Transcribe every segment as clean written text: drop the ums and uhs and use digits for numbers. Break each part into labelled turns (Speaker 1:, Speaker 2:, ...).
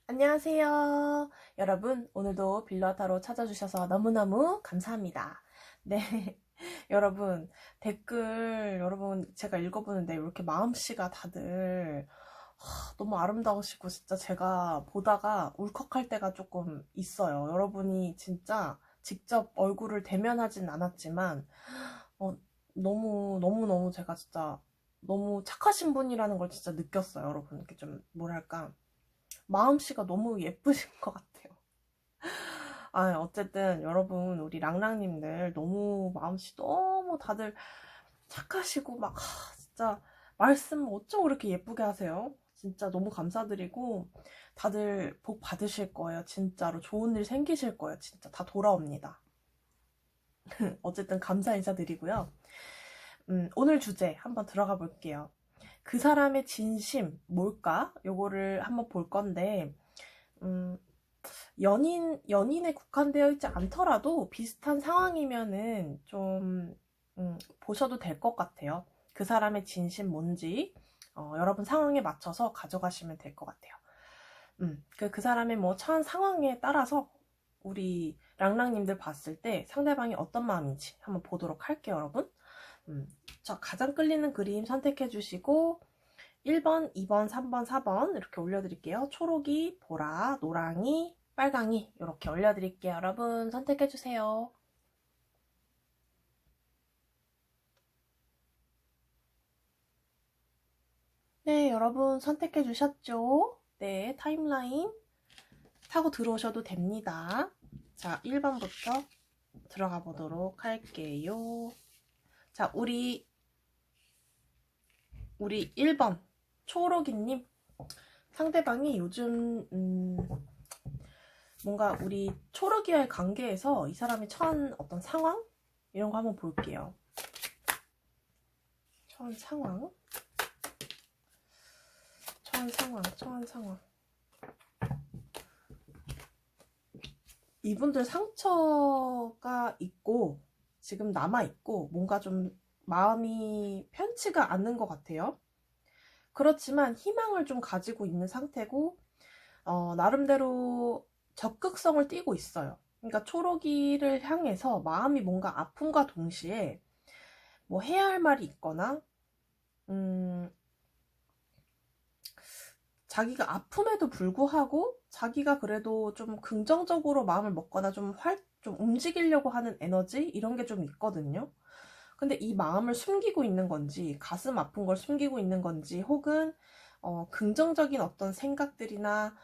Speaker 1: 안녕하세요. 여러분, 오늘도 빌라타로 찾아주셔서 너무너무 감사합니다. 네. 여러분, 댓글, 여러분, 제가 읽어보는데 이렇게 마음씨가 다들 너무 아름다우시고, 진짜 제가 보다가 울컥할 때가 조금 있어요. 여러분이 진짜 직접 얼굴을 대면하진 않았지만, 어, 너무너무 제가 진짜 너무 착하신 분이라는 걸 진짜 느꼈어요. 여러분, 이렇게 좀, 뭐랄까. 마음씨가 너무 예쁘신 것 같아요. 어쨌든 여러분, 우리 랑랑님들 너무 마음씨 너무 다들 착하시고 막 진짜 말씀 어쩜 그렇게 예쁘게 하세요? 진짜 너무 감사드리고 다들 복 받으실 거예요. 진짜로 좋은 일 생기실 거예요. 진짜 다 돌아옵니다. 어쨌든 감사 인사드리고요. 오늘 주제 한번 들어가 볼게요. 그 사람의 진심 뭘까? 요거를 한번 볼 건데 음, 연인에 국한되어 있지 않더라도 비슷한 상황이면은 좀, 보셔도 될 것 같아요. 그 사람의 진심 뭔지, 여러분 상황에 맞춰서 가져가시면 될 것 같아요. 그 사람의 뭐 처한 상황에 따라서 우리 랑랑님들 봤을 때 상대방이 어떤 마음인지 한번 보도록 할게요, 여러분. 저 가장 끌리는 그림 선택해 주시고, 1번, 2번, 3번, 4번 이렇게 올려드릴게요. 초록이, 보라, 노랑이, 빨강이 이렇게 올려드릴게요. 여러분 선택해주세요. 네, 여러분 선택해주셨죠? 네, 타임라인 타고 들어오셔도 됩니다. 자, 1번부터 들어가 보도록 할게요. 자, 우리 1번 초록이님, 상대방이 요즘 뭔가 우리 초록이와의 관계에서 이 사람이 처한 어떤 상황? 이런 거 한번 볼게요. 처한 상황. 이분들 상처가 있고, 지금 남아있고, 뭔가 좀 마음이 편치가 않는 것 같아요. 그렇지만 희망을 좀 가지고 있는 상태고, 나름대로 적극성을 띠고 있어요. 그러니까 초록이를 향해서 마음이 뭔가 아픔과 동시에 뭐 해야 할 말이 있거나, 음, 자기가 아픔에도 불구하고 자기가 그래도 좀 긍정적으로 마음을 먹거나 좀 움직이려고 하는 에너지 이런 게 좀 있거든요. 근데 이 마음을 숨기고 있는 건지, 가슴 아픈 걸 숨기고 있는 건지, 혹은 긍정적인 어떤 생각들이나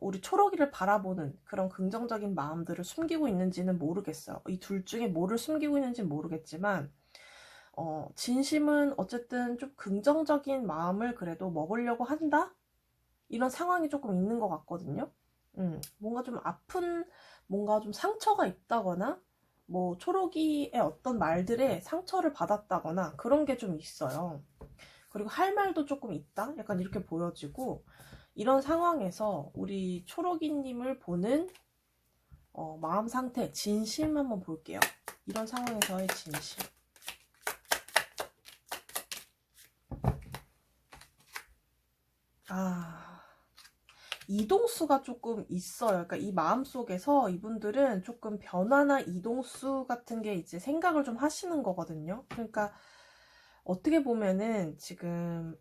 Speaker 1: 우리 초록이를 바라보는 그런 긍정적인 마음들을 숨기고 있는지는 모르겠어요. 이 둘 중에 뭐를 숨기고 있는지는 모르겠지만 진심은 어쨌든 좀 긍정적인 마음을 그래도 먹으려고 한다? 이런 상황이 조금 있는 것 같거든요. 뭔가 좀 아픈, 뭔가 좀 상처가 있다거나, 뭐, 초록이의 어떤 말들에 상처를 받았다거나, 그런 게 좀 있어요. 그리고 할 말도 조금 있다? 약간 이렇게 보여지고, 이런 상황에서 우리 초록이님을 보는, 마음 상태, 진심 한번 볼게요. 이런 상황에서의 진심. 이동수가 조금 있어요. 그러니까 이 마음속에서 이분들은 조금 변화나 이동수 같은 게 이제 생각을 좀 하시는 거거든요. 그러니까 어떻게 보면은 지금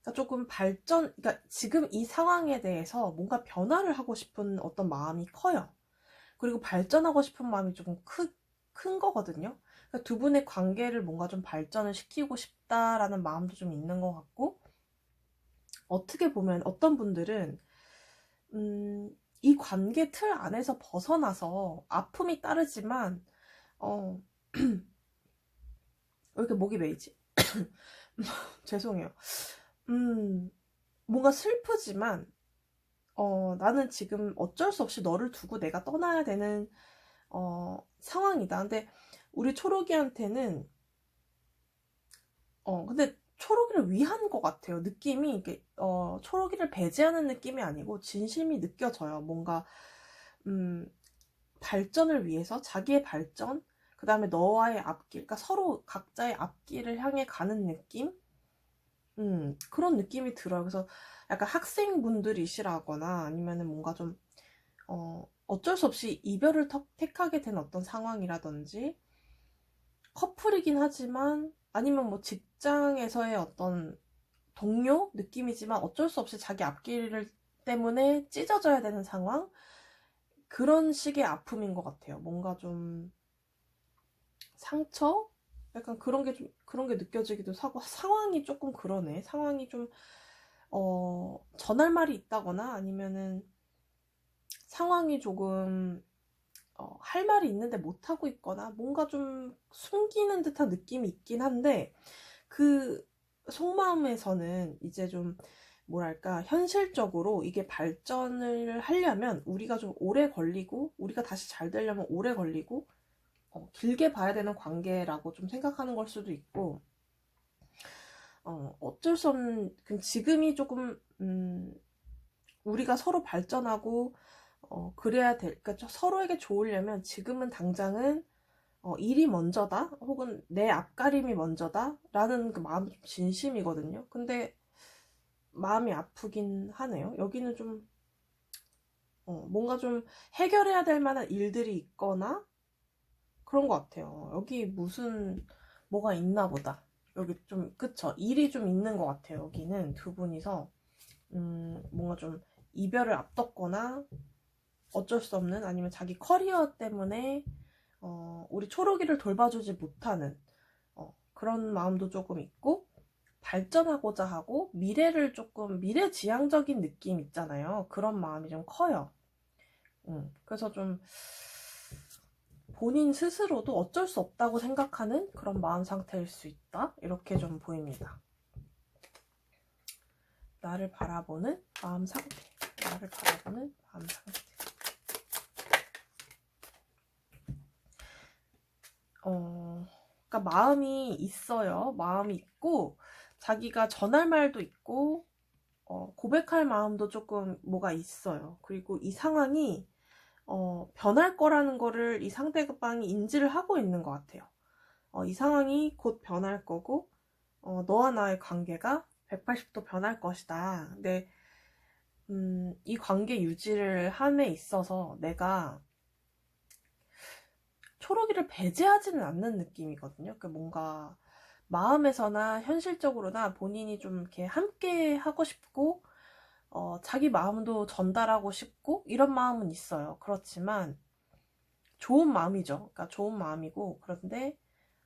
Speaker 1: 그러니까 조금 그러니까 지금 이 상황에 대해서 뭔가 변화를 하고 싶은 어떤 마음이 커요. 그리고 발전하고 싶은 마음이 조금 큰 거거든요. 그러니까 두 분의 관계를 뭔가 좀 발전을 시키고 싶다라는 마음도 좀 있는 것 같고, 어떻게 보면 어떤 분들은 이 관계 틀 안에서 벗어나서 아픔이 따르지만, 왜 이렇게 목이 메이지? 죄송해요. 뭔가 슬프지만, 나는 지금 어쩔 수 없이 너를 두고 내가 떠나야 되는, 상황이다. 근데 우리 초록이한테는, 근데 초록이를 위한 것 같아요. 느낌이, 이게, 초록이를 배제하는 느낌이 아니고, 진심이 느껴져요. 뭔가, 음, 발전을 위해서 자기의 발전, 그 다음에 너와의 앞길, 그러니까 서로 각자의 앞길을 향해 가는 느낌? 그런 느낌이 들어요. 그래서 약간 학생분들이시라거나 아니면은 뭔가 좀, 어쩔 수 없이 이별을 택하게 된 어떤 상황이라든지, 커플이긴 하지만, 아니면 뭐 직장에서의 어떤 동료 느낌이지만 어쩔 수 없이 자기 앞길 때문에 찢어져야 되는 상황? 그런 식의 아픔인 것 같아요. 뭔가 좀 상처? 약간 그런 게 느껴지기도 하고, 상황이 조금 그러네. 상황이 좀, 전할 말이 있다거나 아니면은 상황이 조금, 할 말이 있는데 못하고 있거나 뭔가 좀 숨기는 듯한 느낌이 있긴 한데, 그 속마음에서는 이제 좀 뭐랄까 현실적으로 이게 발전을 하려면 우리가 좀 오래 걸리고 우리가 다시 잘 되려면 오래 걸리고 길게 봐야 되는 관계라고 좀 생각하는 걸 수도 있고 어쩔 수 없는 지금이 조금 우리가 서로 발전하고 그래야 될 그러니까 서로에게 좋으려면 지금은 당장은 일이 먼저다 혹은 내 앞가림이 먼저다 라는 그 마음 진심이거든요. 근데 마음이 아프긴 하네요. 여기는 좀 뭔가 좀 해결해야 될 만한 일들이 있거나 그런 것 같아요. 여기 무슨 뭐가 있나 보다. 여기 좀 그쵸? 일이 좀 있는 것 같아요. 여기는 두 분이서 뭔가 좀 이별을 앞뒀거나 어쩔 수 없는 아니면 자기 커리어 때문에 우리 초록이를 돌봐주지 못하는 그런 마음도 조금 있고 발전하고자 하고 미래를 조금 미래지향적인 느낌 있잖아요. 그런 마음이 좀 커요. 그래서 좀 본인 스스로도 어쩔 수 없다고 생각하는 그런 마음 상태일 수 있다. 이렇게 좀 보입니다. 나를 바라보는 마음 상태. 나를 바라보는 마음 상태. 그러니까 마음이 있어요. 마음이 있고 자기가 전할 말도 있고 고백할 마음도 조금 뭐가 있어요. 그리고 이 상황이 변할 거라는 거를 이 상대방이 인지를 하고 있는 것 같아요. 이 상황이 곧 변할 거고 너와 나의 관계가 180도 변할 것이다. 근데 이 관계 유지를 함에 있어서 내가 초록이를 배제하지는 않는 느낌이거든요. 그러니까 뭔가 마음에서나 현실적으로나 본인이 좀 이렇게 함께 하고 싶고 자기 마음도 전달하고 싶고 이런 마음은 있어요. 그렇지만 좋은 마음이죠. 그러니까 좋은 마음이고 그런데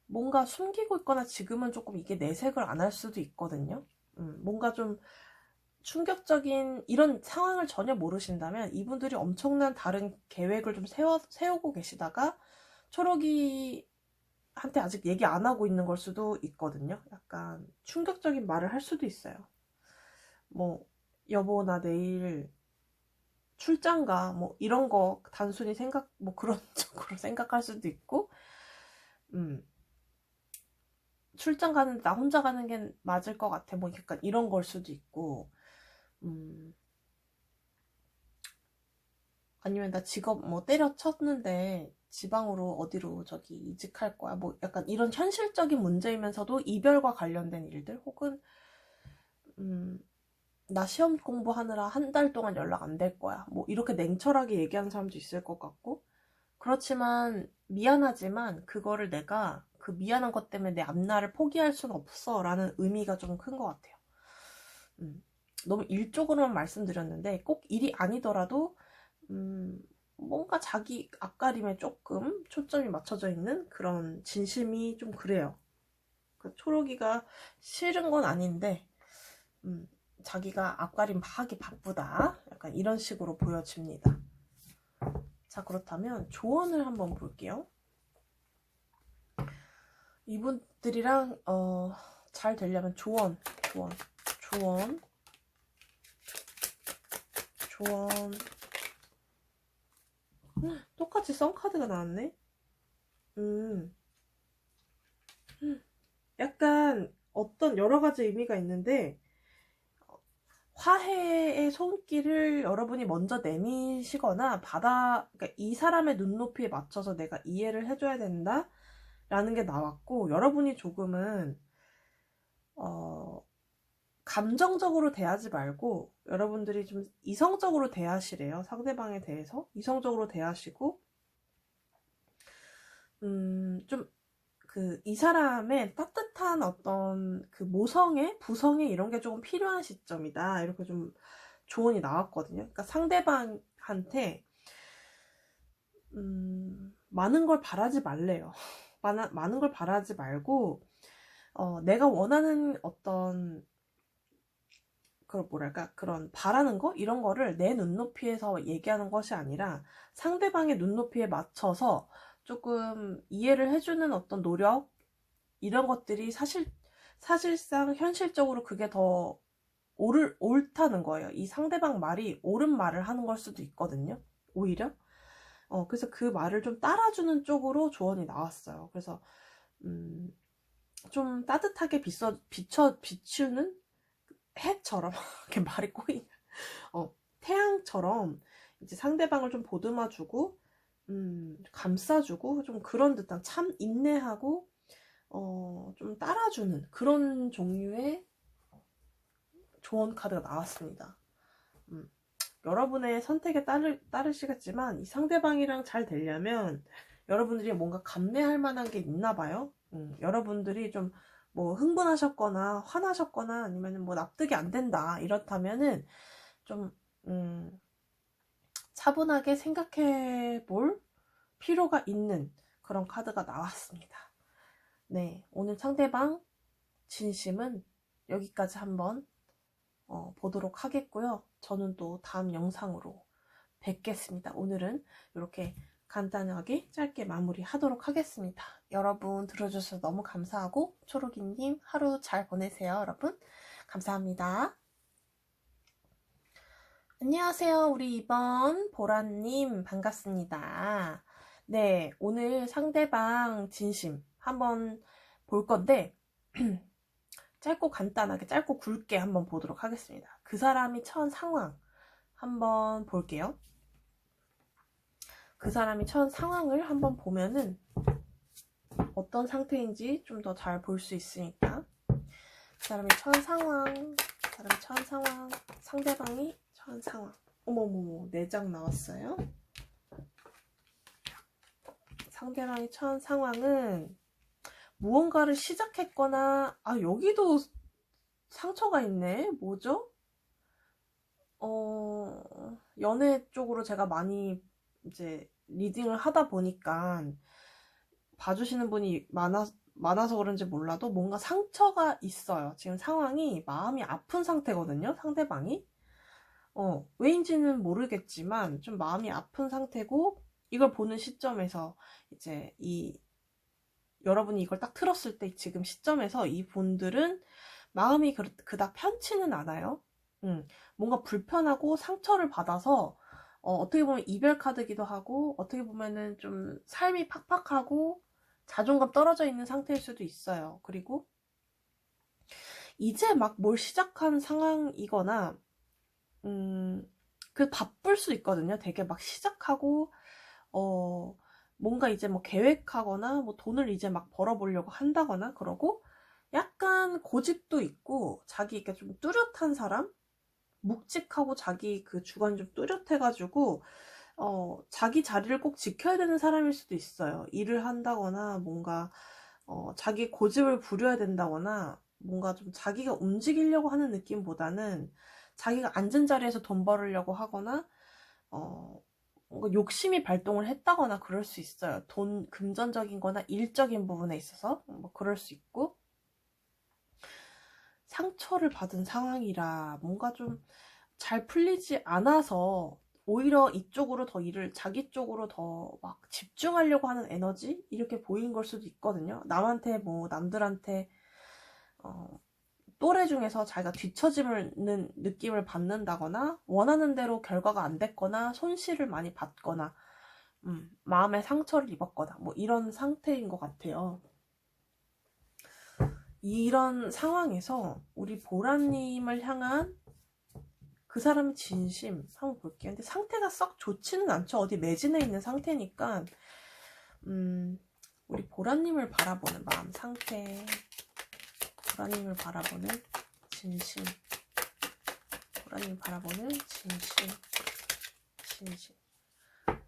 Speaker 1: 뭔가 숨기고 있거나 지금은 조금 이게 내색을 안 할 수도 있거든요. 뭔가 좀 충격적인 이런 상황을 전혀 모르신다면 이분들이 엄청난 다른 계획을 좀 세우고 계시다가 초록이한테 아직 얘기 안 하고 있는 걸 수도 있거든요. 약간 충격적인 말을 할 수도 있어요. 뭐 여보 나 내일 출장 가 뭐 이런 거 단순히 뭐 그런 쪽으로 생각할 수도 있고 출장 가는데 나 혼자 가는 게 맞을 것 같아 뭐 약간 이런 걸 수도 있고 아니면 나 직업 뭐 때려쳤는데 지방으로 어디로 저기 이직할 거야 뭐 약간 이런 현실적인 문제이면서도 이별과 관련된 일들 혹은 나 시험 공부하느라 한 달 동안 연락 안 될 거야 뭐 이렇게 냉철하게 얘기하는 사람도 있을 것 같고 그렇지만 미안하지만 그거를 내가 그 미안한 것 때문에 내 앞날을 포기할 수는 없어 라는 의미가 좀 큰 것 같아요. 너무 일적으로만 말씀드렸는데 꼭 일이 아니더라도 뭔가 자기 앞가림에 조금 초점이 맞춰져 있는 그런 진심이 좀 그래요. 그 초록이가 싫은 건 아닌데 자기가 앞가림 하기 바쁘다 약간 이런 식으로 보여집니다. 자 그렇다면 조언을 한번 볼게요. 이분들이랑 잘 되려면 조언 똑같이 썬카드가 나왔네. 약간 어떤 여러 가지 의미가 있는데 화해의 손길을 여러분이 먼저 내미시거나 그러니까 이 사람의 눈높이에 맞춰서 내가 이해를 해줘야 된다 라는 게 나왔고 여러분이 조금은 감정적으로 대하지 말고 여러분들이 좀 이성적으로 대하시래요. 상대방에 대해서 이성적으로 대하시고 좀 이 사람의 따뜻한 어떤 그 모성애, 부성애 이런 게 조금 필요한 시점이다. 이렇게 좀 조언이 나왔거든요. 그러니까 상대방한테 많은 걸 바라지 말래요. 많은 걸 바라지 말고 내가 원하는 어떤 그런 바라는 거 이런 거를 내 눈높이에서 얘기하는 것이 아니라 상대방의 눈높이에 맞춰서 조금 이해를 해주는 어떤 노력 이런 것들이 사실상 현실적으로 그게 더 옳다는 거예요. 이 상대방 말이 옳은 말을 하는 걸 수도 있거든요. 오히려 그래서 그 말을 좀 따라주는 쪽으로 조언이 나왔어요. 그래서 좀 따뜻하게 비추는 해처럼 이렇게 말이 꼬이냐 태양처럼 이제 상대방을 좀 보듬어주고 감싸주고 좀 그런 듯한 참 인내하고 좀 따라주는 그런 종류의 조언 카드가 나왔습니다. 여러분의 선택에 따르시겠지만 이 상대방이랑 잘 되려면 여러분들이 뭔가 감내할 만한 게 있나 봐요. 여러분들이 좀 뭐 흥분하셨거나 화나셨거나 아니면 뭐 납득이 안 된다 이렇다면은 좀 차분하게 생각해 볼 필요가 있는 그런 카드가 나왔습니다. 네, 오늘 상대방 진심은 여기까지 한번 보도록 하겠고요. 저는 또 다음 영상으로 뵙겠습니다. 오늘은 이렇게 간단하게 짧게 마무리하도록 하겠습니다. 여러분 들어주셔서 너무 감사하고 초록이님 하루 잘 보내세요. 여러분 감사합니다. 안녕하세요. 우리 2번 보라님 반갑습니다. 네, 오늘 상대방 진심 한번 볼 건데 짧고 간단하게 짧고 굵게 한번 보도록 하겠습니다. 그 사람이 처한 상황 한번 볼게요. 그 사람이 처한 상황을 한번 보면은 어떤 상태인지 좀 더 잘 볼 수 있으니까 그 사람이 처한 상황 상대방이 처한 상황 어머머머 4장 나왔어요. 상대방이 처한 상황은 무언가를 시작했거나 여기도 상처가 있네. 뭐죠? 연애 쪽으로 제가 많이 이제 리딩을 하다 보니까 봐주시는 분이 많아서 그런지 몰라도 뭔가 상처가 있어요. 지금 상황이 마음이 아픈 상태거든요. 상대방이 왜인지는 모르겠지만 좀 마음이 아픈 상태고 이걸 보는 시점에서 이제 여러분이 이걸 딱 틀었을 때 지금 시점에서 이 분들은 마음이 그닥 편치는 않아요. 뭔가 불편하고 상처를 받아서 어떻게 보면 이별 카드기도 하고 어떻게 보면은 좀 삶이 팍팍하고 자존감 떨어져 있는 상태일 수도 있어요. 그리고 이제 막 뭘 시작한 상황이거나 바쁠 수 있거든요. 되게 막 시작하고 뭔가 이제 뭐 계획하거나 뭐 돈을 이제 막 벌어보려고 한다거나 그러고 약간 고집도 있고 자기 이렇게 좀 뚜렷한 사람 묵직하고 자기 그 주관이 좀 뚜렷해가지고 자기 자리를 꼭 지켜야 되는 사람일 수도 있어요. 일을 한다거나 뭔가 자기 고집을 부려야 된다거나 뭔가 좀 자기가 움직이려고 하는 느낌보다는 자기가 앉은 자리에서 돈 벌으려고 하거나 뭔가 욕심이 발동을 했다거나 그럴 수 있어요. 금전적인 거나 일적인 부분에 있어서 뭐 그럴 수 있고 상처를 받은 상황이라 뭔가 좀 잘 풀리지 않아서 오히려 이쪽으로 더 자기 쪽으로 더 막 집중하려고 하는 에너지 이렇게 보이는 걸 수도 있거든요. 남들한테 또래 중에서 자기가 뒤처지는 느낌을 받는다거나 원하는 대로 결과가 안 됐거나 손실을 많이 받거나 마음의 상처를 입었거나 뭐 이런 상태인 것 같아요. 이런 상황에서 우리 보라님을 향한 그 사람의 진심 한번 볼게요. 근데 상태가 썩 좋지는 않죠. 어디 매진해 있는 상태니까 우리 보라님을 바라보는 마음 상태 보라님을 바라보는 진심. 보라님을 바라보는 진심. 진심.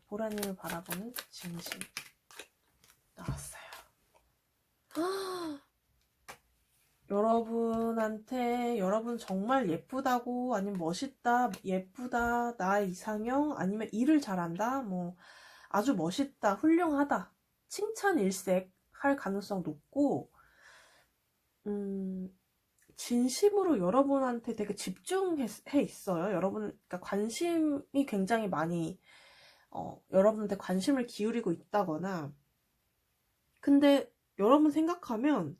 Speaker 1: 보라님을 바라보는 진심. 나왔어요. 여러분한테 여러분 정말 예쁘다고, 아니면 멋있다, 예쁘다, 나의 이상형, 아니면 일을 잘한다, 뭐 아주 멋있다, 훌륭하다, 칭찬 일색 할 가능성 높고, 진심으로 여러분한테 되게 집중해 있어요. 여러분, 그러니까 관심이 굉장히 많이, 여러분한테 관심을 기울이고 있다거나. 근데 여러분 생각하면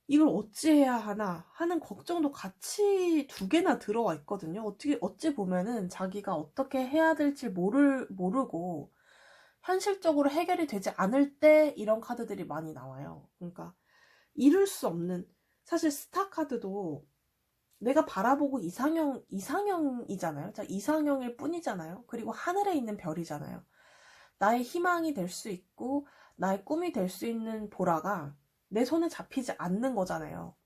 Speaker 1: 이걸 어찌해야 하나 하는 걱정도 같이 두 개나 들어와 있거든요. 어찌 보면은 자기가 어떻게 해야 될지 모르고 현실적으로 해결이 되지 않을 때 이런 카드들이 많이 나와요. 그러니까 이룰 수 없는, 사실 스타 카드도 내가 바라보고 이상형이잖아요. 자, 이상형일 뿐이잖아요. 그리고 하늘에 있는 별이잖아요. 나의 희망이 될 수 있고 나의 꿈이 될 수 있는 보라가 내 손에 잡히지 않는 거잖아요.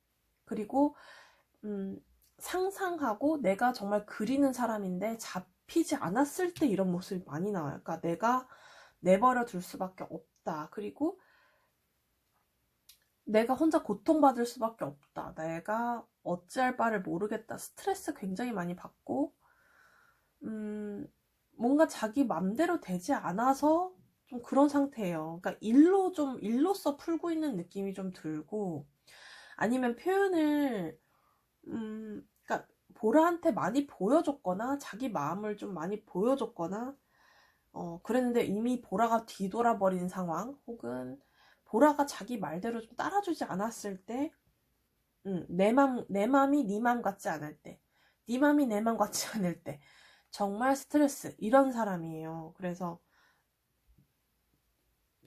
Speaker 1: 그리고 상상하고 내가 정말 그리는 사람인데 잡히지 않았을 때 이런 모습이 많이 나와요. 그러니까 내가 내버려 둘 수밖에 없다. 그리고 내가 혼자 고통받을 수밖에 없다. 내가 어찌할 바를 모르겠다. 스트레스 굉장히 많이 받고 뭔가 자기 맘대로 되지 않아서 좀 그런 상태예요. 그러니까 일로서 풀고 있는 느낌이 좀 들고, 아니면 표현을 그러니까 보라한테 많이 보여줬거나 자기 마음을 좀 많이 보여줬거나 그랬는데 이미 보라가 뒤돌아버린 상황, 혹은 보라가 자기 말대로 좀 따라주지 않았을 때, 내 맘이 네 맘 같지 않을 때, 네 맘이 내 맘 같지 않을 때 정말 스트레스, 이런 사람이에요. 그래서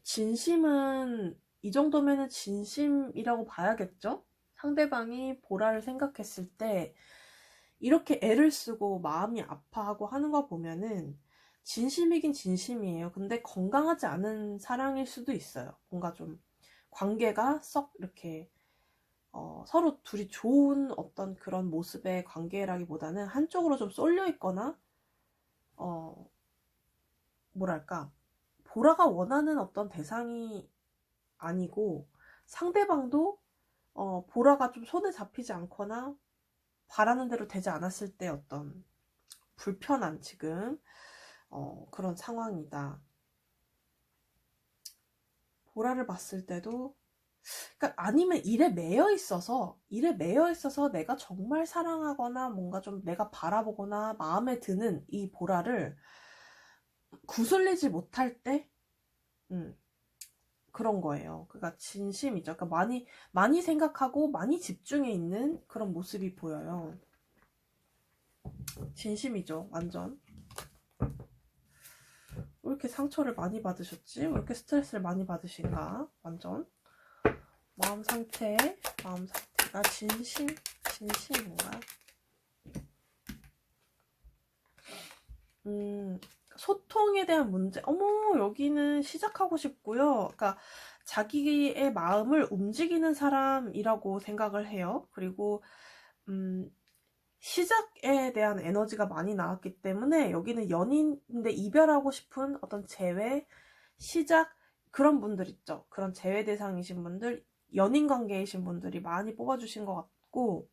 Speaker 1: 진심은 이 정도면은 진심이라고 봐야겠죠? 상대방이 보라를 생각했을 때 이렇게 애를 쓰고 마음이 아파하고 하는 거 보면은 진심이긴 진심이에요. 근데 건강하지 않은 사랑일 수도 있어요. 뭔가 좀 관계가 썩 이렇게 서로 둘이 좋은 어떤 그런 모습의 관계라기보다는 한쪽으로 좀 쏠려 있거나, 뭐랄까, 보라가 원하는 어떤 대상이 아니고 상대방도 보라가 좀 손에 잡히지 않거나 바라는 대로 되지 않았을 때 어떤 불편한, 지금 그런 상황이다. 보라를 봤을 때도, 그러니까 아니면 일에 매여 있어서 내가 정말 사랑하거나 뭔가 좀 내가 바라보거나 마음에 드는 이 보라를 구슬리지 못할 때 그런 거예요. 그러니까 진심이죠. 그러니까 많이 생각하고 많이 집중해 있는 그런 모습이 보여요. 진심이죠, 완전. 왜 이렇게 상처를 많이 받으셨지? 왜 이렇게 스트레스를 많이 받으신가? 완전 마음 상태가 진심인가? 소통에 대한 문제. 어머, 여기는 시작하고 싶고요. 그러니까 자기의 마음을 움직이는 사람이라고 생각을 해요. 그리고 시작에 대한 에너지가 많이 나왔기 때문에 여기는 연인인데 이별하고 싶은 어떤 재회, 시작, 그런 분들 있죠. 그런 재회 대상이신 분들, 연인 관계이신 분들이 많이 뽑아주신 것 같고,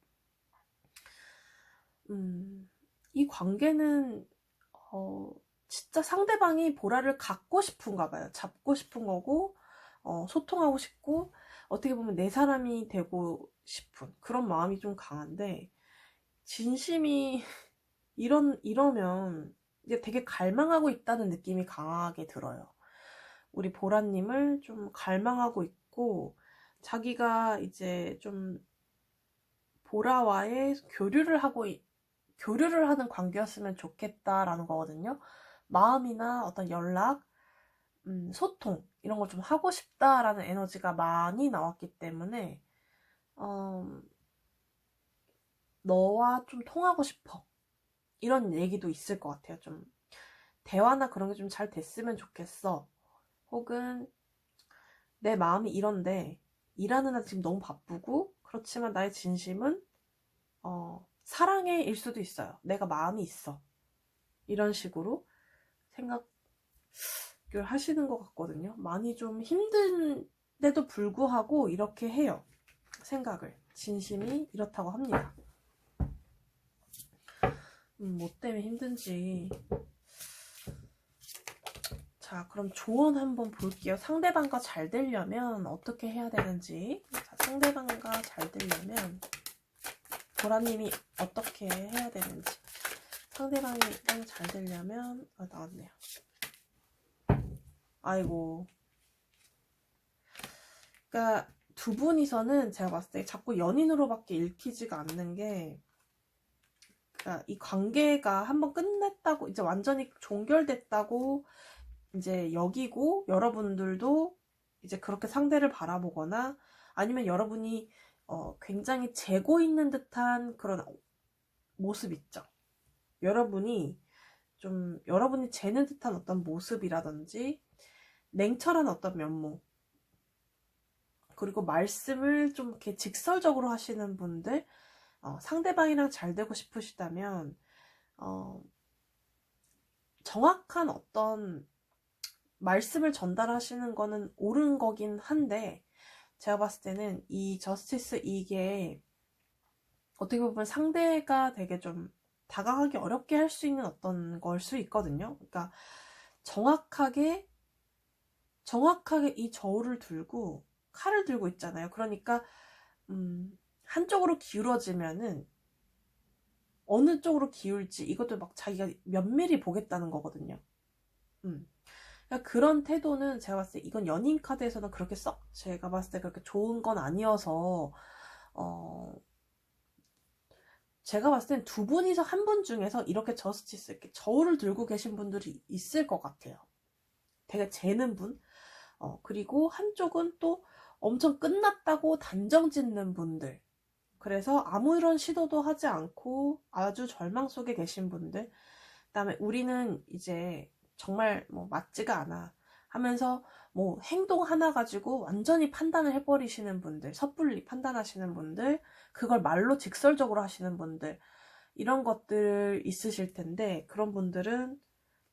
Speaker 1: 이 관계는 진짜 상대방이 보라를 갖고 싶은가 봐요. 잡고 싶은 거고, 소통하고 싶고, 어떻게 보면 내 사람이 되고 싶은 그런 마음이 좀 강한데, 진심이 이러면 이제 되게 갈망하고 있다는 느낌이 강하게 들어요. 우리 보라님을 좀 갈망하고 있고, 자기가 이제 좀 보라와의 교류를 하는 관계였으면 좋겠다라는 거거든요. 마음이나 어떤 연락, 소통, 이런 걸 좀 하고 싶다라는 에너지가 많이 나왔기 때문에, 너와 좀 통하고 싶어, 이런 얘기도 있을 것 같아요. 좀 대화나 그런 게 좀 잘 됐으면 좋겠어. 혹은 내 마음이 이런데 일하는 나 지금 너무 바쁘고, 그렇지만 나의 진심은 사랑해일 수도 있어요. 내가 마음이 있어. 이런 식으로 생각을 하시는 것 같거든요. 많이 좀 힘든데도 불구하고 이렇게 해요. 생각을. 진심이 이렇다고 합니다. 뭐 때문에 힘든지. 자, 그럼 조언 한번 볼게요. 상대방과 잘 되려면 어떻게 해야 되는지. 자, 상대방과 잘 되려면 보라님이 어떻게 해야 되는지. 상대방이랑 잘 되려면 나왔네요. 아이고. 그러니까 두 분이서는 제가 봤을 때 자꾸 연인으로밖에 읽히지가 않는 게, 그러니까 이 관계가 한번 끝냈다고, 이제 완전히 종결됐다고 이제 여기고, 여러분들도 이제 그렇게 상대를 바라보거나, 아니면 여러분이 굉장히 재고 있는 듯한 그런 모습 있죠. 여러분이 재는 듯한 어떤 모습이라든지, 냉철한 어떤 면모, 그리고 말씀을 좀 이렇게 직설적으로 하시는 분들, 상대방이랑 잘 되고 싶으시다면, 정확한 어떤 말씀을 전달하시는 거는 옳은 거긴 한데, 제가 봤을 때는 이 저스티스 이게 어떻게 보면 상대가 되게 좀 다가가기 어렵게 할 수 있는 어떤 걸 수 있거든요. 그러니까 정확하게 이 저울을 들고 칼을 들고 있잖아요. 그러니까 한쪽으로 기울어지면은 어느 쪽으로 기울지 이것도 막 자기가 면밀히 보겠다는 거거든요. 그러니까 그런 태도는 제가 봤을 때 이건 연인 카드에서는 그렇게 썩 제가 봤을 때 그렇게 좋은 건 아니어서 제가 봤을 땐 두 분이서 한 분 중에서 이렇게 저스티스 이렇게 저울을 들고 계신 분들이 있을 것 같아요. 되게 재는 분. 그리고 한쪽은 또 엄청 끝났다고 단정 짓는 분들. 그래서 아무런 시도도 하지 않고 아주 절망 속에 계신 분들. 그다음에 우리는 이제 정말 뭐 맞지가 않아 하면서 뭐 행동 하나 가지고 완전히 판단을 해버리시는 분들, 섣불리 판단하시는 분들, 그걸 말로 직설적으로 하시는 분들, 이런 것들 있으실 텐데, 그런 분들은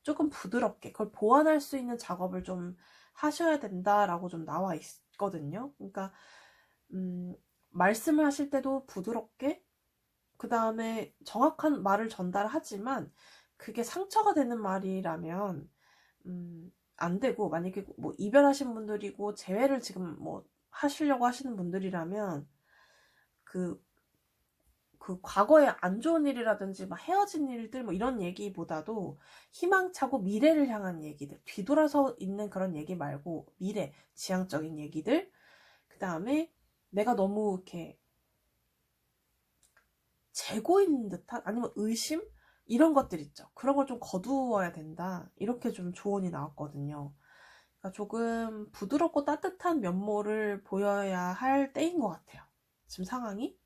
Speaker 1: 조금 부드럽게 그걸 보완할 수 있는 작업을 좀 하셔야 된다라고 좀 나와 있거든요. 그러니까 말씀을 하실 때도 부드럽게, 그 다음에 정확한 말을 전달하지만 그게 상처가 되는 말이라면 안 되고, 만약에 뭐 이별하신 분들이고 재회를 지금 뭐 하시려고 하시는 분들이라면 그 과거에 안 좋은 일이라든지 막 헤어진 일들 뭐 이런 얘기보다도 희망차고 미래를 향한 얘기들, 뒤돌아서 있는 그런 얘기 말고 미래, 지향적인 얘기들, 그 다음에 내가 너무 이렇게 재고 있는 듯한, 아니면 의심? 이런 것들 있죠. 그런 걸 좀 거두어야 된다. 이렇게 좀 조언이 나왔거든요. 그러니까 조금 부드럽고 따뜻한 면모를 보여야 할 때인 것 같아요. 지금 상황이.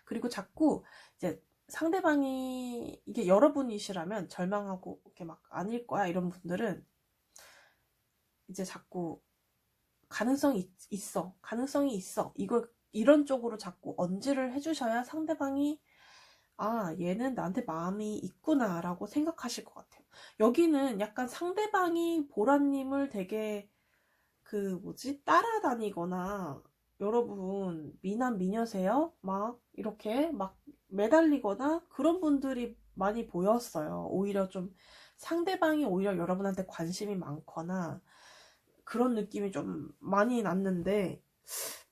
Speaker 1: 그리고 자꾸 이제 상대방이 이게 여러분이시라면 절망하고 이렇게 막 아닐 거야 이런 분들은 이제 자꾸 가능성이 있어 이런 쪽으로 자꾸 언지를 해주셔야 상대방이 얘는 나한테 마음이 있구나 라고 생각하실 것 같아요. 여기는 약간 상대방이 보라님을 되게 따라다니거나, 여러분 미남 미녀세요? 막 이렇게 막 매달리거나 그런 분들이 많이 보였어요. 오히려 좀 상대방이 오히려 여러분한테 관심이 많거나 그런 느낌이 좀 많이 났는데,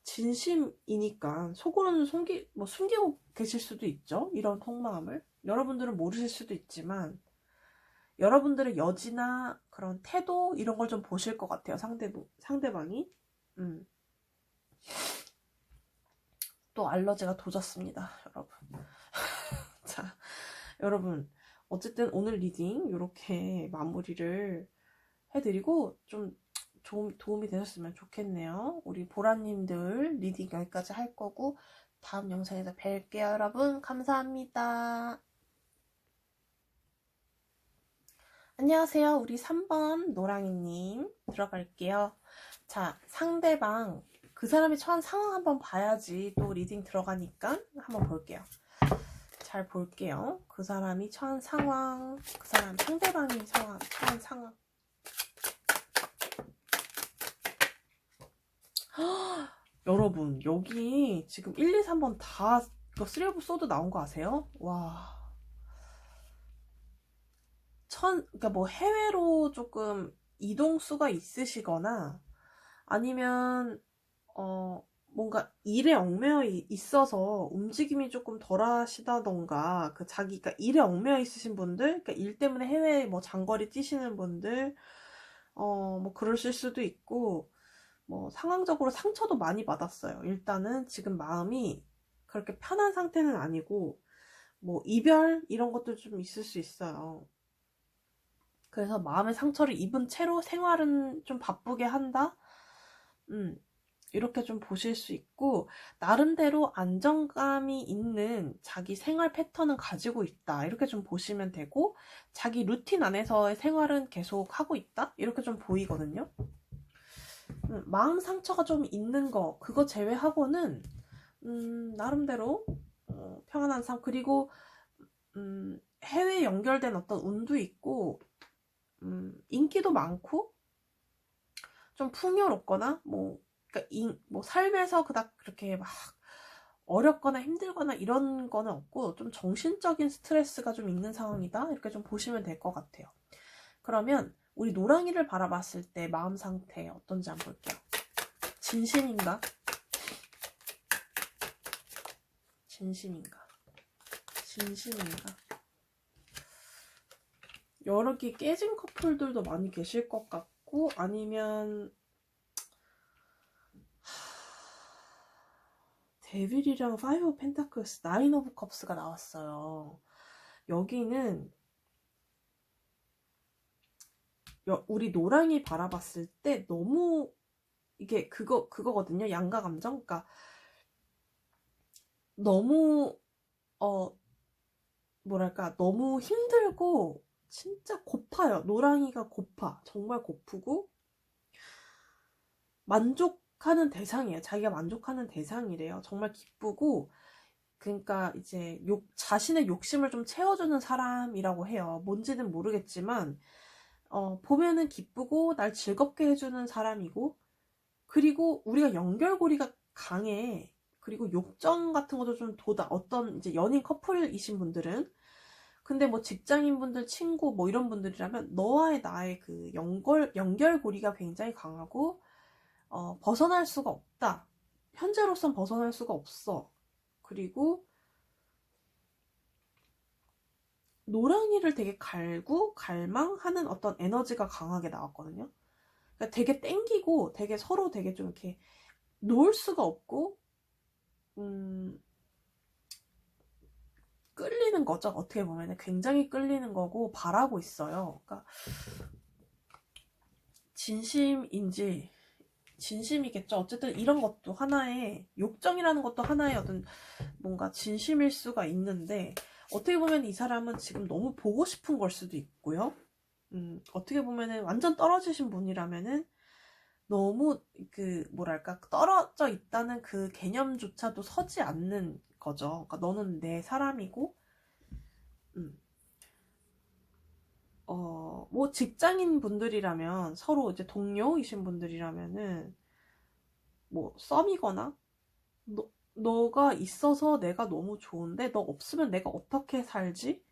Speaker 1: 진심이니까 속으로는 숨기고 계실 수도 있죠. 이런 속마음을 여러분들은 모르실 수도 있지만 여러분들의 여지나 그런 태도 이런 걸 좀 보실 것 같아요. 상대방이. 또 알러지가 도졌습니다, 여러분. 자, 여러분 어쨌든 오늘 리딩 이렇게 마무리를 해드리고 좀 도움이 되셨으면 좋겠네요. 우리 보라님들 리딩 여기까지 할 거고 다음 영상에서 뵐게요. 여러분 감사합니다. 안녕하세요. 우리 3번 노랑이님 들어갈게요. 자, 상대방 그 사람이 처한 상황 한번 봐야지 또 리딩 들어가니까 한번 볼게요. 잘 볼게요. 그 사람이 처한 상황, 그 사람 상대방이 처한 상황. 여러분, 여기 지금 1, 2, 3번 다 이거 3 오브 소드 나온 거 아세요? 와. 그러니까 뭐 해외로 조금 이동수가 있으시거나 아니면 뭔가 일에 얽매여 있어서 움직임이 조금 덜 하시다던가 그러니까 일에 얽매여 있으신 분들, 그러니까 일 때문에 해외에 뭐 장거리 뛰시는 분들 뭐 그러실 수도 있고, 뭐 상황적으로 상처도 많이 받았어요. 일단은 지금 마음이 그렇게 편한 상태는 아니고 뭐 이별 이런 것도 좀 있을 수 있어요. 그래서 마음의 상처를 입은 채로 생활은 좀 바쁘게 한다? 이렇게 좀 보실 수 있고, 나름대로 안정감이 있는 자기 생활 패턴은 가지고 있다. 이렇게 좀 보시면 되고, 자기 루틴 안에서의 생활은 계속 하고 있다. 이렇게 좀 보이거든요. 마음 상처가 좀 있는 거, 그거 제외하고는 나름대로 평안한 삶. 그리고 해외 연결된 어떤 운도 있고, 인기도 많고, 좀 풍요롭거나 그러니까 뭐 삶에서 그닥 그렇게 막 어렵거나 힘들거나 이런 거는 없고, 좀 정신적인 스트레스가 좀 있는 상황이다. 이렇게 좀 보시면 될 것 같아요. 그러면 우리 노랑이를 바라봤을 때 마음 상태 어떤지 한번 볼게요. 진심인가? 진심인가? 진심인가? 여러 개 깨진 커플들도 많이 계실 것 같고, 아니면 데빌이랑 5 오브 펜타클스, 9 오브 컵스가 나왔어요. 여기는 우리 노랑이 바라봤을 때 너무 이게 그거거든요. 양가 감정. 그러니까 너무 뭐랄까 너무 힘들고 진짜 고파요. 노랑이가 고파. 정말 고프고 만족하는 대상이에요. 자기가 만족하는 대상이래요. 정말 기쁘고, 그러니까 이제 자신의 욕심을 좀 채워주는 사람이라고 해요. 뭔지는 모르겠지만 보면은 기쁘고 날 즐겁게 해주는 사람이고, 그리고 우리가 연결고리가 강해. 그리고 욕정 같은 것도 좀 어떤 이제 연인 커플이신 분들은, 근데 뭐 직장인분들, 친구 뭐 이런 분들이라면 너와의 나의 그 연결고리가 굉장히 강하고 벗어날 수가 없다. 현재로선 벗어날 수가 없어. 그리고 노랑이를 되게 갈망하는 어떤 에너지가 강하게 나왔거든요. 그러니까 되게 땡기고 되게 서로 되게 좀 이렇게 놓을 수가 없고 끌리는 거죠. 어떻게 보면 굉장히 끌리는 거고 바라고 있어요. 그러니까 진심이겠죠. 어쨌든 이런 것도 하나의 욕정이라는 것도 하나의 어떤 뭔가 진심일 수가 있는데, 어떻게 보면 이 사람은 지금 너무 보고 싶은 걸 수도 있고요. 어떻게 보면은 완전 떨어지신 분이라면은 너무 뭐랄까 떨어져 있다는 그 개념조차도 서지 않는 거죠. 그러니까 너는 내 사람이고, 뭐 직장인 분들이라면 서로 이제 동료이신 분들이라면은 뭐 썸이거나 너가 있어서 내가 너무 좋은데 너 없으면 내가 어떻게 살지?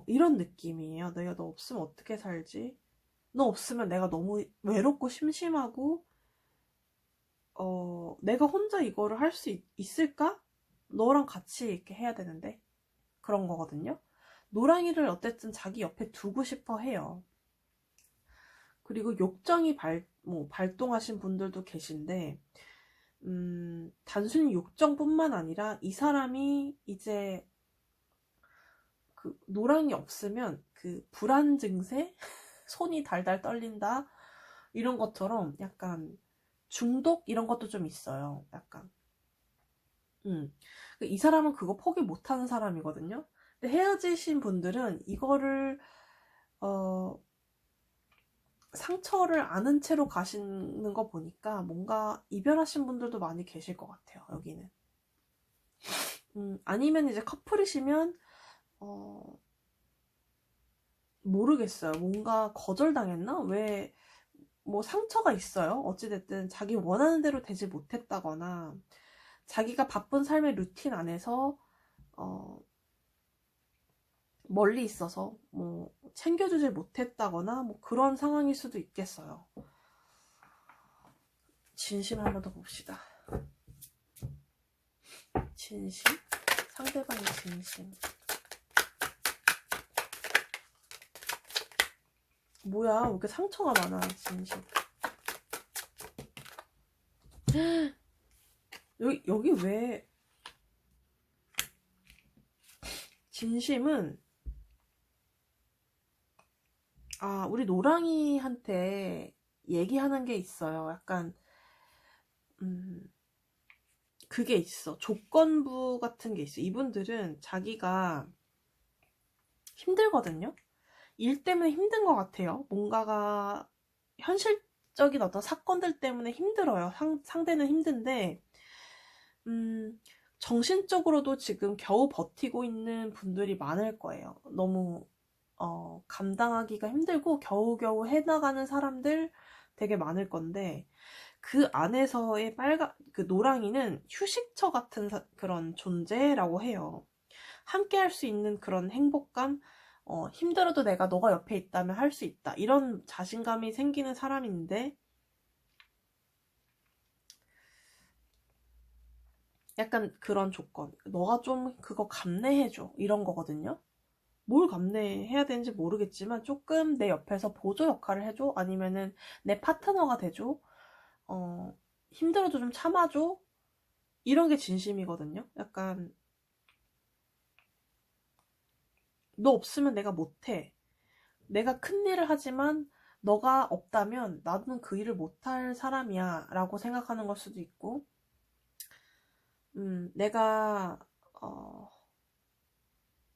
Speaker 1: 이런 느낌이에요. 내가 너 없으면 어떻게 살지? 너 없으면 내가 너무 외롭고 심심하고 내가 혼자 이거를 할 수 있을까? 너랑 같이 이렇게 해야 되는데 그런 거거든요. 노랑이를 어쨌든 자기 옆에 두고 싶어 해요. 그리고 욕정이 발동하신 분들도 계신데, 단순히 욕정뿐만 아니라 이 사람이 이제 그 노랑이 없으면 그 불안 증세, 손이 달달 떨린다 이런 것처럼 약간 중독 이런 것도 좀 있어요. 약간 이 사람은 그거 포기 못하는 사람이거든요. 근데 헤어지신 분들은 이거를 상처를 안은 채로 가시는 거 보니까 뭔가 이별하신 분들도 많이 계실 것 같아요, 여기는. 아니면 이제 커플이시면, 모르겠어요. 뭔가 거절당했나? 왜, 뭐 상처가 있어요. 어찌됐든 자기 원하는 대로 되지 못했다거나, 자기가 바쁜 삶의 루틴 안에서, 멀리 있어서, 뭐, 챙겨주지 못했다거나, 뭐 그런 상황일 수도 있겠어요. 진심 한 번 더 봅시다. 진심? 상대방의 진심. 뭐야, 왜 이렇게 상처가 많아, 진심. 여기 왜, 진심은, 우리 노랑이한테 얘기하는 게 있어요. 약간, 그게 있어. 조건부 같은 게 있어. 이분들은 자기가 힘들거든요? 일 때문에 힘든 것 같아요. 뭔가가 현실적인 어떤 사건들 때문에 힘들어요. 상대는 힘든데, 정신적으로도 지금 겨우 버티고 있는 분들이 많을 거예요. 너무, 감당하기가 힘들고 겨우겨우 해나가는 사람들 되게 많을 건데, 그 안에서의 그 노랑이는 휴식처 같은 그런 존재라고 해요. 함께 할 수 있는 그런 행복감, 힘들어도 내가 너가 옆에 있다면 할 수 있다. 이런 자신감이 생기는 사람인데, 약간 그런 조건. 너가 좀 그거 감내해줘. 이런 거거든요. 뭘 감내해야 되는지 모르겠지만, 조금 내 옆에서 보조 역할을 해줘. 아니면은 내 파트너가 돼줘. 힘들어도 좀 참아줘. 이런 게 진심이거든요. 약간, 너 없으면 내가 못해. 내가 큰 일을 하지만 너가 없다면 나는 그 일을 못할 사람이야 라고 생각하는 걸 수도 있고, 내가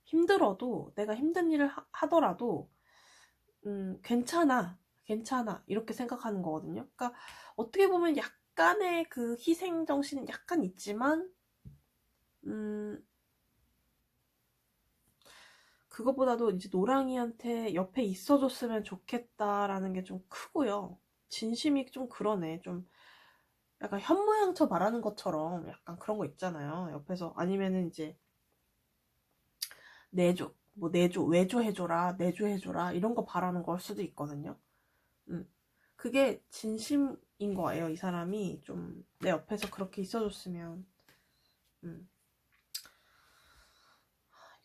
Speaker 1: 힘들어도, 내가 힘든 일을 하더라도 괜찮아, 괜찮아 이렇게 생각하는 거거든요. 그러니까 어떻게 보면 약간의 그 희생 정신은 약간 있지만, 그것보다도 이제 노랑이한테 옆에 있어줬으면 좋겠다라는 게 좀 크고요. 진심이 좀 그러네. 좀 약간 현모양처 말하는 것처럼 약간 그런 거 있잖아요. 옆에서. 아니면은 이제 내조, 뭐 내조, 외조해줘라, 내조해줘라 이런 거 바라는 걸 수도 있거든요. 그게 진심인 거예요. 이 사람이 좀 내 옆에서 그렇게 있어줬으면.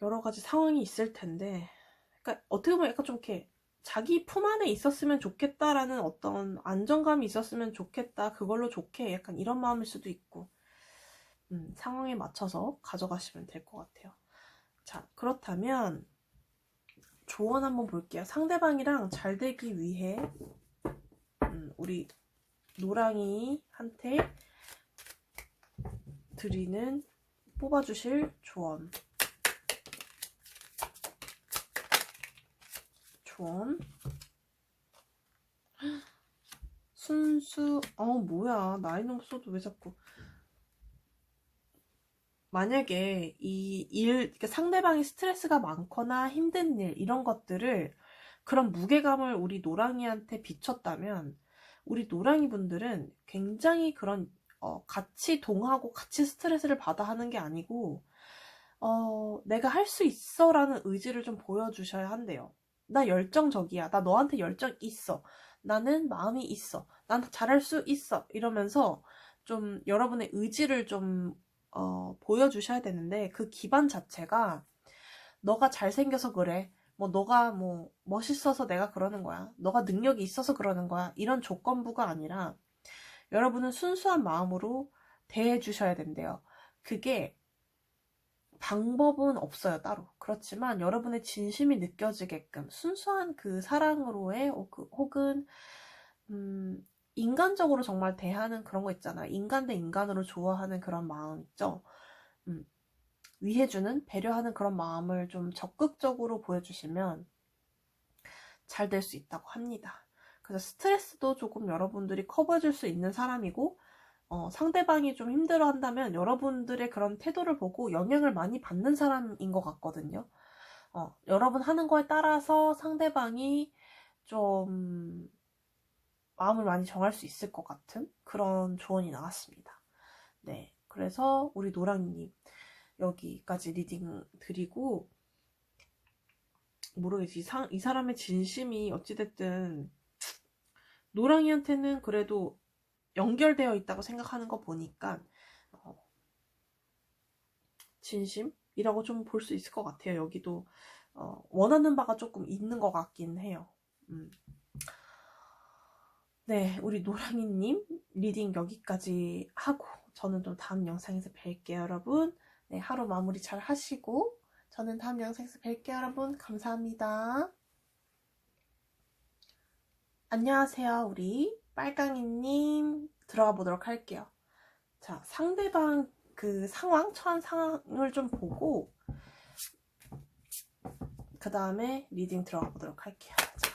Speaker 1: 여러 가지 상황이 있을 텐데, 그러니까 어떻게 보면 약간 좀 이렇게 자기 품 안에 있었으면 좋겠다라는 어떤 안정감이 있었으면 좋겠다, 그걸로 좋게 약간 이런 마음일 수도 있고, 상황에 맞춰서 가져가시면 될 것 같아요. 자, 그렇다면 조언 한번 볼게요. 상대방이랑 잘 되기 위해 우리 노랑이한테 드리는 뽑아주실 조언. 순수, 뭐야. 나이는 없어도 왜 자꾸. 만약에 그러니까 상대방이 스트레스가 많거나 힘든 일, 이런 것들을, 그런 무게감을 우리 노랑이한테 비췄다면, 우리 노랑이 분들은 굉장히 그런, 같이 동하고 같이 스트레스를 받아 하는 게 아니고, 내가 할 수 있어 라는 의지를 좀 보여주셔야 한대요. 나 열정적이야. 나 너한테 열정 있어. 나는 마음이 있어. 난 잘할 수 있어. 이러면서 좀 여러분의 의지를 좀 보여주셔야 되는데, 그 기반 자체가 너가 잘생겨서 그래. 뭐 너가 뭐 멋있어서 내가 그러는 거야. 너가 능력이 있어서 그러는 거야. 이런 조건부가 아니라 여러분은 순수한 마음으로 대해주셔야 된대요. 그게 방법은 없어요, 따로. 그렇지만 여러분의 진심이 느껴지게끔 순수한 그 사랑으로의, 혹은 인간적으로 정말 대하는 그런 거 있잖아요. 인간 대 인간으로 좋아하는 그런 마음 있죠. 위해주는, 배려하는 그런 마음을 좀 적극적으로 보여주시면 잘 될 수 있다고 합니다. 그래서 스트레스도 조금 여러분들이 커버해줄 수 있는 사람이고, 상대방이 좀 힘들어 한다면 여러분들의 그런 태도를 보고 영향을 많이 받는 사람인 것 같거든요. 여러분 하는 거에 따라서 상대방이 좀 마음을 많이 정할 수 있을 것 같은 그런 조언이 나왔습니다. 네. 그래서 우리 노랑님 여기까지 리딩 드리고, 모르겠지. 이 사람의 진심이 어찌됐든 노랑이한테는 그래도 연결되어 있다고 생각하는 거 보니까 진심이라고 좀 볼 수 있을 것 같아요. 여기도 원하는 바가 조금 있는 것 같긴 해요. 네, 우리 노랑이님 리딩 여기까지 하고 저는 좀 다음 영상에서 뵐게요, 여러분. 네, 하루 마무리 잘 하시고 저는 다음 영상에서 뵐게요, 여러분. 감사합니다. 안녕하세요, 우리 빨강이님 들어가 보도록 할게요. 자, 상대방 그 상황, 처한 상황을 좀 보고 그 다음에 리딩 들어가 보도록 할게요. 자.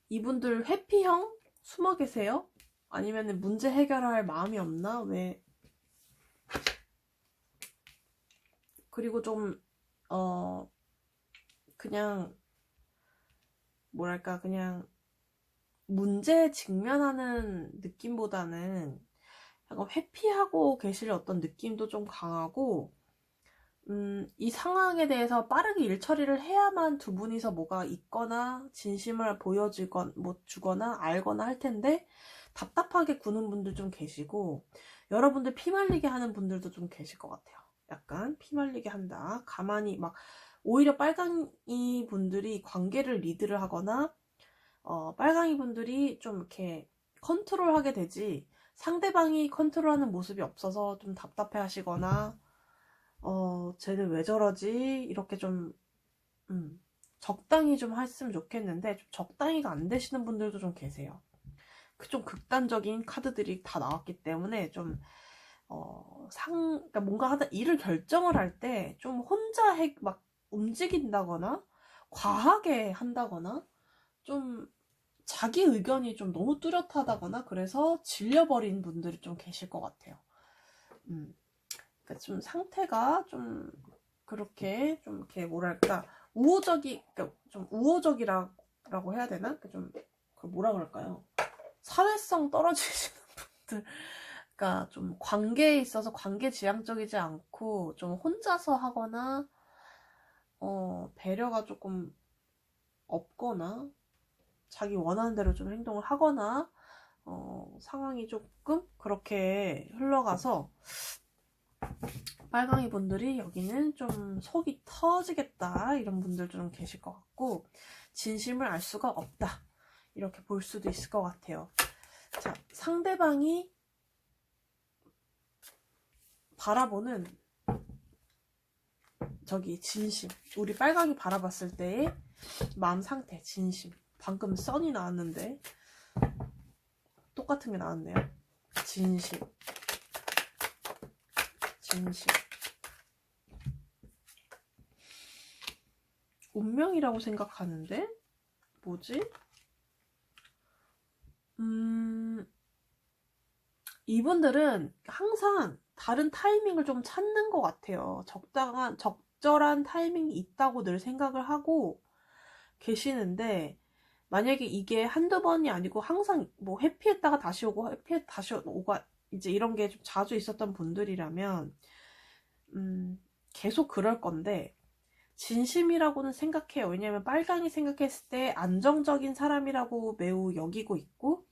Speaker 1: 이분들 회피형 숨어 계세요? 아니면 문제 해결할 마음이 없나? 왜? 그리고 좀 그냥 뭐랄까, 그냥 문제에 직면하는 느낌보다는 약간 회피하고 계실 어떤 느낌도 좀 강하고, 이 상황에 대해서 빠르게 일 처리를 해야만 두 분이서 뭐가 있거나 진심을 주거나 알거나 할 텐데 답답하게 구는 분들 좀 계시고, 여러분들 피말리게 하는 분들도 좀 계실 것 같아요. 약간 피말리게 한다. 가만히 막 오히려 빨강이 분들이 관계를 리드를 하거나 빨강이 분들이 좀 이렇게 컨트롤하게 되지, 상대방이 컨트롤하는 모습이 없어서 좀 답답해 하시거나 쟤는 왜 저러지? 이렇게 좀 적당히 좀 했으면 좋겠는데 좀 적당히가 안 되시는 분들도 좀 계세요. 좀 극단적인 카드들이 다 나왔기 때문에 좀 그러니까 뭔가 일을 결정을 할 때 좀 혼자 막 움직인다거나 과하게 한다거나 좀 자기 의견이 좀 너무 뚜렷하다거나 그래서 질려버린 분들이 좀 계실 것 같아요. 그러니까 좀 상태가 좀 그렇게 좀 이렇게 뭐랄까 그러니까 좀 우호적이라고 해야 되나? 좀 뭐라 그럴까요? 사회성 떨어지시는 분들. 그러니까 좀 관계에 있어서 관계지향적이지 않고 좀 혼자서 하거나 배려가 조금 없거나 자기 원하는 대로 좀 행동을 하거나 상황이 조금 그렇게 흘러가서 빨강이 분들이 여기는 좀 속이 터지겠다 이런 분들도 좀 계실 것 같고, 진심을 알 수가 없다 이렇게 볼 수도 있을 것 같아요. 자, 상대방이 바라보는 저기 진심, 우리 빨강이 바라봤을 때의 마음 상태, 진심. 방금 썬이 나왔는데 똑같은 게 나왔네요. 진심. 운명이라고 생각하는데 뭐지? 이분들은 항상 다른 타이밍을 좀 찾는 것 같아요. 적절한 타이밍이 있다고 늘 생각을 하고 계시는데, 만약에 이게 한두 번이 아니고 항상 뭐 회피했다가 다시 오고 다시 오고 이제 이런 게 좀 자주 있었던 분들이라면 계속 그럴 건데, 진심이라고는 생각해요. 왜냐면 빨강이 생각했을 때 안정적인 사람이라고 매우 여기고 있고,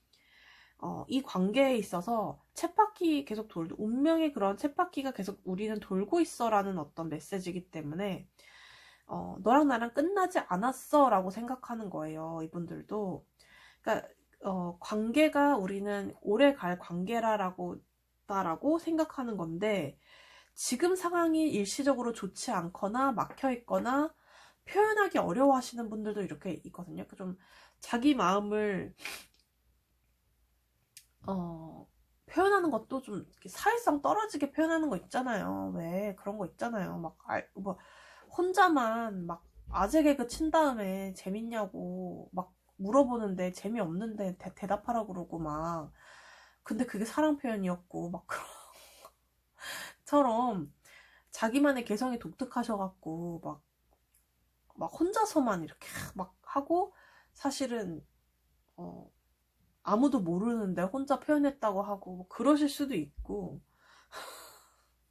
Speaker 1: 이 관계에 있어서 쳇바퀴 계속 운명의 그런 쳇바퀴가 계속 우리는 돌고 있어 라는 어떤 메시지이기 때문에 너랑 나랑 끝나지 않았어 라고 생각하는 거예요. 이분들도. 그러니까 관계가 우리는 오래 갈 관계라고 생각하는 건데, 지금 상황이 일시적으로 좋지 않거나 막혀 있거나 표현하기 어려워 하시는 분들도 이렇게 있거든요. 좀 자기 마음을 표현하는 것도 좀 사회성 떨어지게 표현하는 거 있잖아요. 왜 그런 거 있잖아요. 막 혼자만 막 아재 개그 친 다음에 재밌냐고 막 물어보는데 재미없는데 대답하라 그러고 막 근데 그게 사랑 표현이었고 막 그런처럼 자기만의 개성이 독특하셔갖고 막 혼자서만 이렇게 막 하고 사실은 아무도 모르는데 혼자 표현했다고 하고 뭐 그러실 수도 있고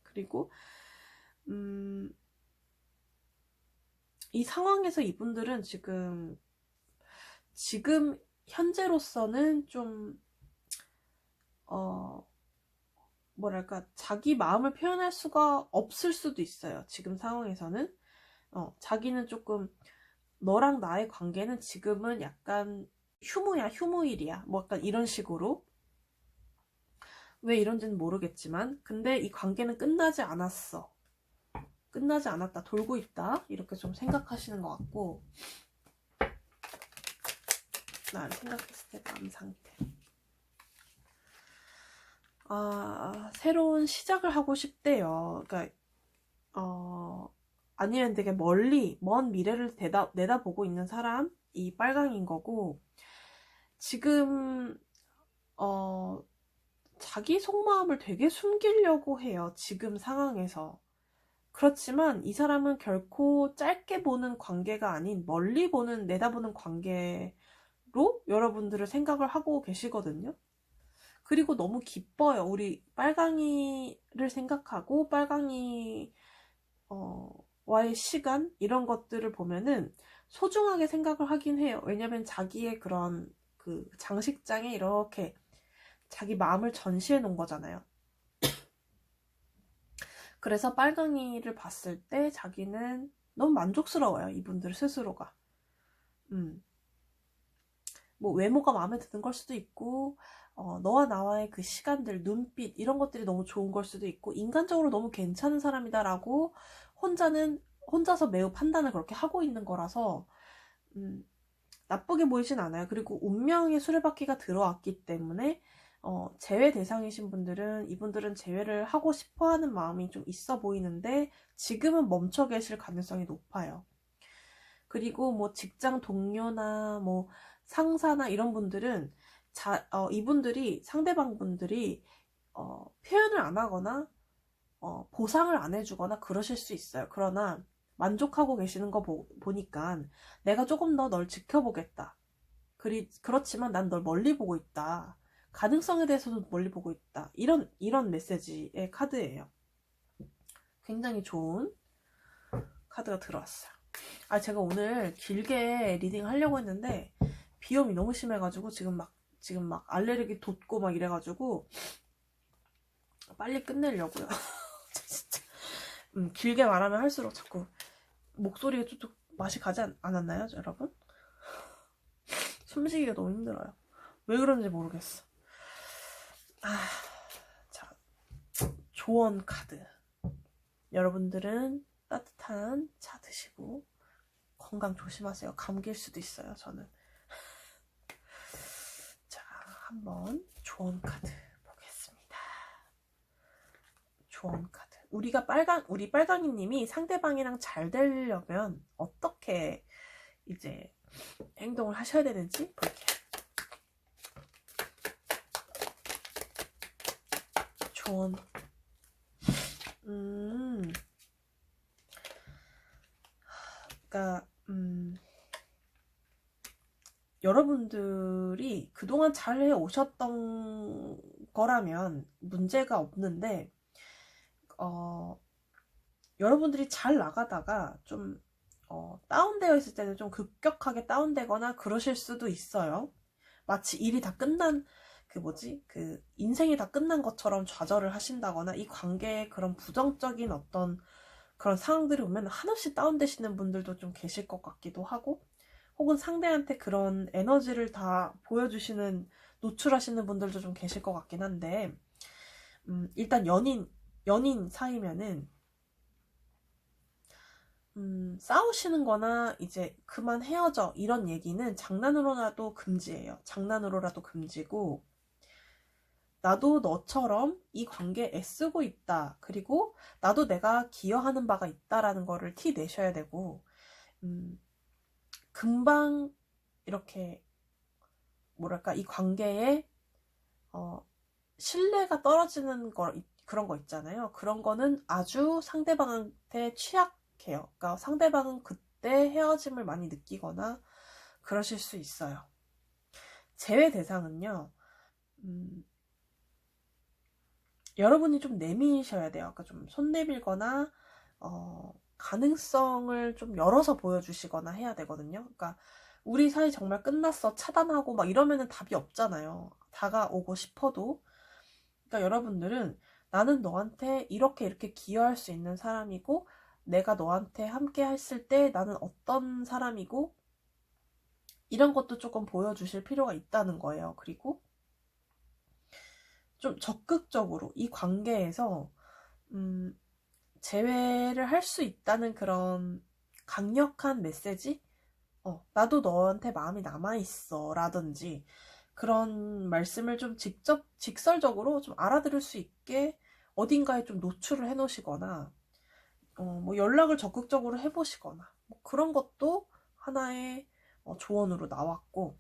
Speaker 1: 그리고 이 상황에서 이분들은 지금 현재로서는 좀 뭐랄까 자기 마음을 표현할 수가 없을 수도 있어요. 지금 상황에서는 자기는 조금 너랑 나의 관계는 지금은 약간 휴무일이야 뭐 약간 이런 식으로 왜 이런지는 모르겠지만 근데 이 관계는 끝나지 않았어. 끝나지 않았다. 돌고 있다. 이렇게 좀 생각하시는 것 같고 나를 생각했을 때 마음 상태 새로운 시작을 하고 싶대요. 그러니까 아니면 되게 먼 미래를 내다보고 있는 사람이 빨강인 거고 지금 자기 속마음을 되게 숨기려고 해요. 지금 상황에서. 그렇지만 이 사람은 결코 짧게 보는 관계가 아닌 멀리 내다보는 관계로 여러분들을 생각을 하고 계시거든요. 그리고 너무 기뻐요. 우리 빨강이를 생각하고 빨강이 와의 시간 이런 것들을 보면은 소중하게 생각을 하긴 해요. 왜냐면 자기의 그런 그 장식장에 이렇게 자기 마음을 전시해 놓은 거잖아요. 그래서 빨강이를 봤을 때 자기는 너무 만족스러워요. 이분들 스스로가. 뭐 외모가 마음에 드는 걸 수도 있고 너와 나와의 그 시간들, 눈빛 이런 것들이 너무 좋은 걸 수도 있고 인간적으로 너무 괜찮은 사람이다라고 혼자서 매우 판단을 그렇게 하고 있는 거라서 나쁘게 보이진 않아요. 그리고 운명의 수레바퀴가 들어왔기 때문에 제외 대상이신 분들은 이분들은 제외를 하고 싶어하는 마음이 좀 있어 보이는데 지금은 멈춰 계실 가능성이 높아요. 그리고 뭐 직장 동료나 뭐 상사나 이런 분들은 이분들이 상대방 분들이 표현을 안 하거나 보상을 안 해주거나 그러실 수 있어요. 그러나 만족하고 계시는 거 보니까 내가 조금 더 널 지켜보겠다. 그렇지만 난 널 멀리 보고 있다. 가능성에 대해서도 멀리 보고 있다. 이런 메시지의 카드예요. 굉장히 좋은 카드가 들어왔어요. 제가 오늘 길게 리딩 하려고 했는데 비염이 너무 심해가지고 지금 막 알레르기 돋고 막 이래가지고 빨리 끝내려고요. 진짜 길게 말하면 할수록 자꾸 목소리가 쭉 맛이 가지 않았나요, 여러분? 숨쉬기가 너무 힘들어요. 왜 그런지 모르겠어. 자, 조언 카드. 여러분들은 따뜻한 차 드시고 건강 조심하세요. 감기일 수도 있어요, 저는. 자, 한번 조언 카드 보겠습니다. 조언 카드. 우리 빨강이님이 상대방이랑 잘 되려면 어떻게 이제 행동을 하셔야 되는지 볼게요. 조언. 그러니까 여러분들이 그동안 잘 해오셨던 거라면 문제가 없는데 여러분들이 잘 나가다가 좀 다운되어 있을 때는 좀 급격하게 다운되거나 그러실 수도 있어요. 마치 일이 다 끝난 그 인생이 다 끝난 것처럼 좌절을 하신다거나 이 관계에 그런 부정적인 어떤 그런 상황들이 오면 한없이 다운되시는 분들도 좀 계실 것 같기도 하고 혹은 상대한테 그런 에너지를 다 노출하시는 분들도 좀 계실 것 같긴 한데 일단 연인 사이면은 싸우시는 거나 이제 그만 헤어져 이런 얘기는 장난으로라도 금지예요. 장난으로라도 금지고 나도 너처럼 이 관계에 애쓰고 있다. 그리고 나도 내가 기여하는 바가 있다라는 거를 티 내셔야 되고, 금방 이렇게 뭐랄까 이 관계에 신뢰가 떨어지는 그런 거 있잖아요. 그런 거는 아주 상대방한테 취약해요. 그러니까 상대방은 그때 헤어짐을 많이 느끼거나 그러실 수 있어요. 제외 대상은요. 여러분이 좀 내미셔야 돼요. 그러니까 좀 손 내밀거나 가능성을 좀 열어서 보여주시거나 해야 되거든요. 그러니까 우리 사이 정말 끝났어 차단하고 막 이러면은 답이 없잖아요. 다가오고 싶어도. 그러니까 여러분들은 나는 너한테 이렇게 기여할 수 있는 사람이고, 내가 너한테 함께 했을 때 나는 어떤 사람이고, 이런 것도 조금 보여주실 필요가 있다는 거예요. 그리고 좀 적극적으로 이 관계에서 재회를 할 수 있다는 그런 강력한 메시지? 나도 너한테 마음이 남아있어 라든지 그런 말씀을 좀 직설적으로 좀 알아들을 수 있게 어딘가에 좀 노출을 해 놓으시거나 뭐 연락을 적극적으로 해보시거나 뭐 그런 것도 하나의 조언으로 나왔고,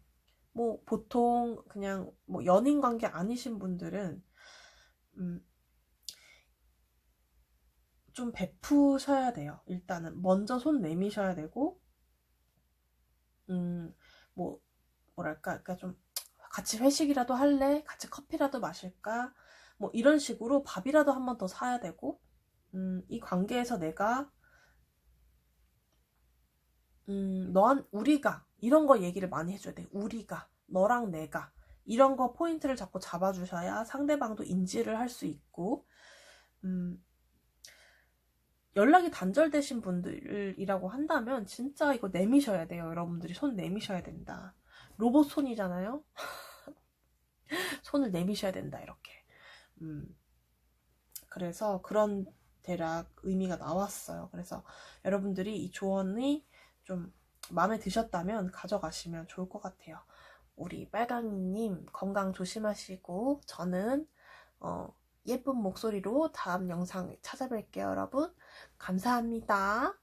Speaker 1: 뭐 보통 그냥 뭐 연인 관계 아니신 분들은 좀 베푸셔야 돼요. 일단은 먼저 손 내미셔야 되고, 뭐 뭐랄까, 그러니까 좀 같이 회식이라도 할래? 같이 커피라도 마실까? 뭐 이런 식으로 밥이라도 한 번 더 사야 되고, 이 관계에서 내가 우리가 이런 거 얘기를 많이 해줘야 돼. 우리가, 너랑 내가 이런 거 포인트를 자꾸 잡아주셔야 상대방도 인지를 할 수 있고, 연락이 단절되신 분들이라고 한다면 진짜 이거 내미셔야 돼요. 여러분들이 손 내미셔야 된다. 로봇 손이잖아요. 손을 내미셔야 된다 이렇게. 그래서 그런 대략 의미가 나왔어요. 그래서 여러분들이 이 조언이 좀 마음에 드셨다면 가져가시면 좋을 것 같아요. 우리 빨강이님 건강 조심하시고, 저는 예쁜 목소리로 다음 영상 찾아뵐게요. 여러분 감사합니다.